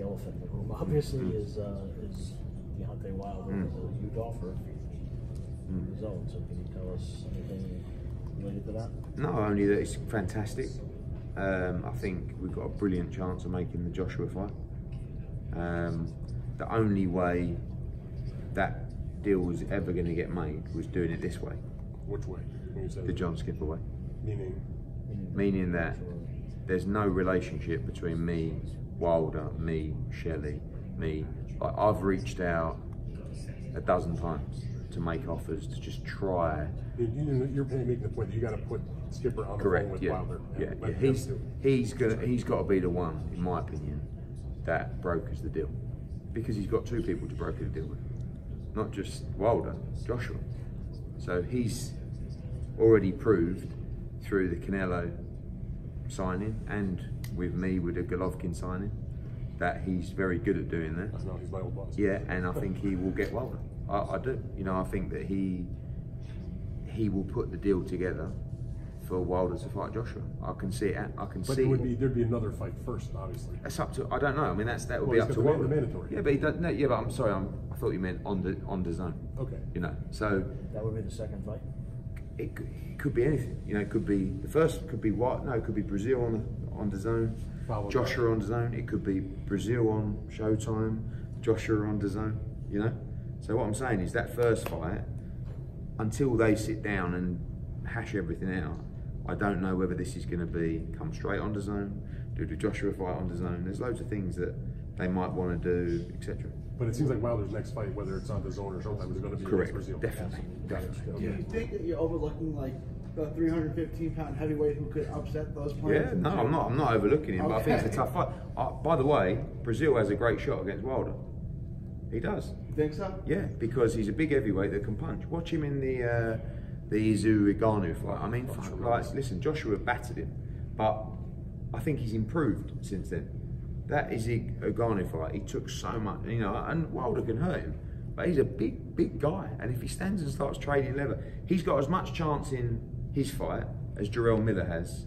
the elephant in the room, obviously, is Deontay Wilder is a huge offer in the zone. So can you tell us anything related to that? No, only that it's fantastic. I think we've got a brilliant chance of making the Joshua fight. The only way that deal was ever going to get made was doing it this way. Which way? When you say The John Skipper way. Meaning that there's no relationship between me, Wilder, me, Shelley, me. Like, I've reached out a dozen times to make offers to just try. You're making the point that you got to put Skipper on the phone with Wilder. He's got to be the one, in my opinion, that brokers the deal, because he's got two people to broker the deal with, not just Wilder, Joshua. So he's already proved through the Canelo signing and with me with the Golovkin signing that he's very good at doing that. I know, he's my old boss. Yeah, and I think he will get Wilder. I do. You know, I think that he will put the deal together for Wilder to fight Joshua. I can see it. But there'd be another fight first, obviously. That's up to. I don't know. I mean, that would be up to Wilder. Mandatory. Yeah, but he doesn't. No, yeah, but I'm sorry. I thought you meant on the zone. Okay. You know, so that would be the second fight. It could be anything. You know, it could be the first. Could be what? No, it could be Brazil on the zone. Joshua on the zone. It could be Brazil on Showtime. Joshua on the zone. You know. So what I'm saying is that first fight, until they sit down and hash everything out, I don't know whether this is going to be come straight on the zone, do the Joshua fight on the zone. There's loads of things that they might want to do, etc. But it seems like Wilder's next fight, whether it's on the zone or Showtime, is going to be against Brazil. Definitely. Do you think that you're overlooking like the 315-pound heavyweight who could upset those players? Yeah, no, I'm not overlooking him, but I think it's a tough fight. By the way, Brazil has a great shot against Wilder. He does. You think so? Yeah, because he's a big heavyweight that can punch. Watch him in the Izu Iganu fight. I mean, listen, Joshua battered him, but I think he's improved since then. That Iganu fight, he took so much, you know, and Wilder can hurt him, but he's a big guy, and if he stands and starts trading leather, he's got as much chance in his fight as Jarrell Miller has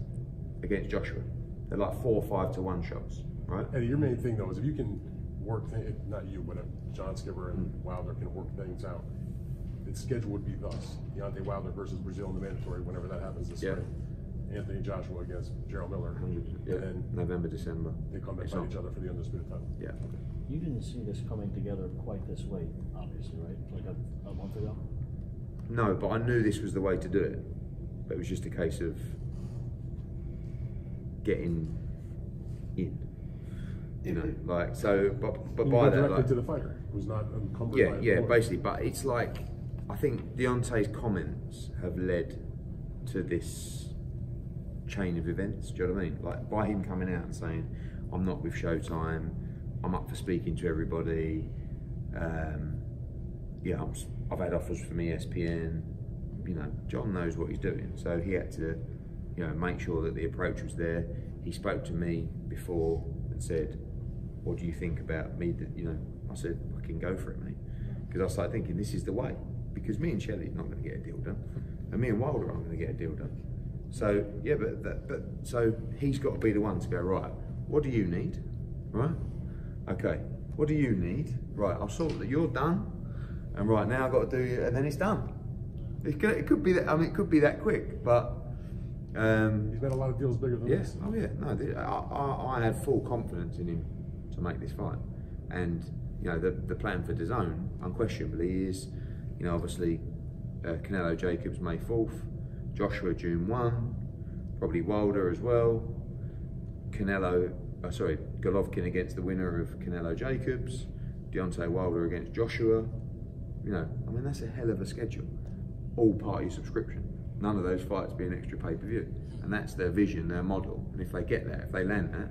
against Joshua. They're like 4 5-1 shots, right? And your main thing though is if you can work, not you, but John Skipper and Wilder can work things out. Its schedule would be thus: Deontay Wilder versus Brazil in the mandatory whenever that happens this spring. Anthony Joshua against Jarrell Miller. 100%. Yeah. And November, December. They come back fight each other for the undisputed title. Yeah. Okay. You didn't see this coming together quite this way, obviously, right? Like a month ago? No, but I knew this was the way to do it. But it was just a case of getting in. You know, like, so, but by that, like, to the fighter who's not encumbered by basically. But it's like, I think Deontay's comments have led to this chain of events. Do you know what I mean? Like, by him coming out and saying, "I'm not with Showtime. I'm up for speaking to everybody. Yeah, I've had offers from ESPN." You know, John knows what he's doing, so he had to, you know, make sure that the approach was there. He spoke to me before and said, "What do you think about me?" That, you know, I said, "I can go for it, mate," because I started thinking this is the way. Because me and Shelley are not going to get a deal done, and me and Wilder aren't going to get a deal done. So yeah, but so he's got to be the one to go, right, what do you need, right? Okay, what do you need? Right, I'll sort that you're done, and right now I've got to do it, and then it's done. It could be that. I mean, it could be that quick, but he's made a lot of deals bigger than this. Oh yeah, no, I had full confidence in him to make this fight, and you know the plan for Dazn unquestionably is, you know, obviously Canelo Jacobs May 4th, Joshua June 1, probably Wilder as well. Golovkin against the winner of Canelo Jacobs, Deontay Wilder against Joshua. You know, I mean, that's a hell of a schedule. All party subscription. None of those fights be an extra pay-per-view. And that's their vision, their model. And if they get that, if they land that,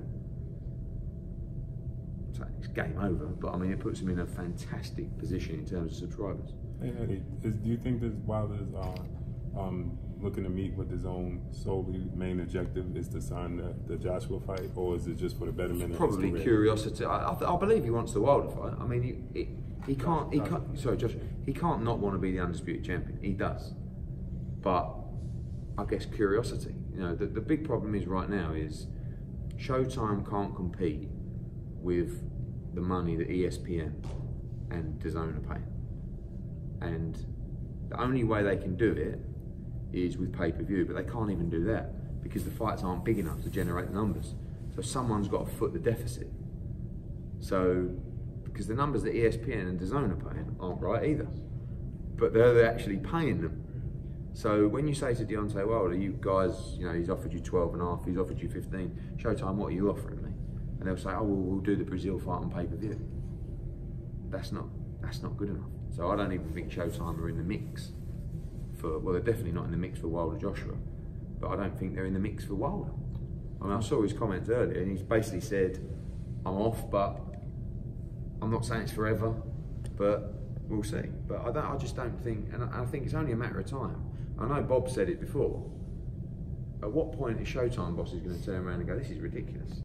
it's game over. But I mean, it puts them in a fantastic position in terms of subscribers. Hey, Eddie, do you think that Wilder's looking to meet with his own solely main objective is to sign the Joshua fight, or is it just for the betterment of probably his curiosity? I believe he wants the Wilder fight. I mean, he can't. Sorry, Josh. He can't not want to be the undisputed champion. He does. But I guess curiosity. You know, the big problem is right now is Showtime can't compete with the money that ESPN and Dazn are paying. And the only way they can do it is with pay-per-view, but they can't even do that because the fights aren't big enough to generate the numbers. So someone's got to foot the deficit. So, because the numbers that ESPN and Dazn are paying aren't right either, but they're actually paying them. So when you say to Deontay Wilder, you guys, you know, he's offered you 12.5, he's offered you 15, Showtime, what are you offering me? And they'll say, oh, well, we'll do the Brazil fight on pay-per-view. That's not good enough. So I don't even think Showtime are in the mix for, well, they're definitely not in the mix for Wilder Joshua, but I don't think they're in the mix for Wilder. I mean, I saw his comments earlier and he's basically said, I'm off, but I'm not saying it's forever, but we'll see. But I just don't think, and I think it's only a matter of time. I know Bob said it before. At what point is Showtime bosses going to turn around and go, this is ridiculous?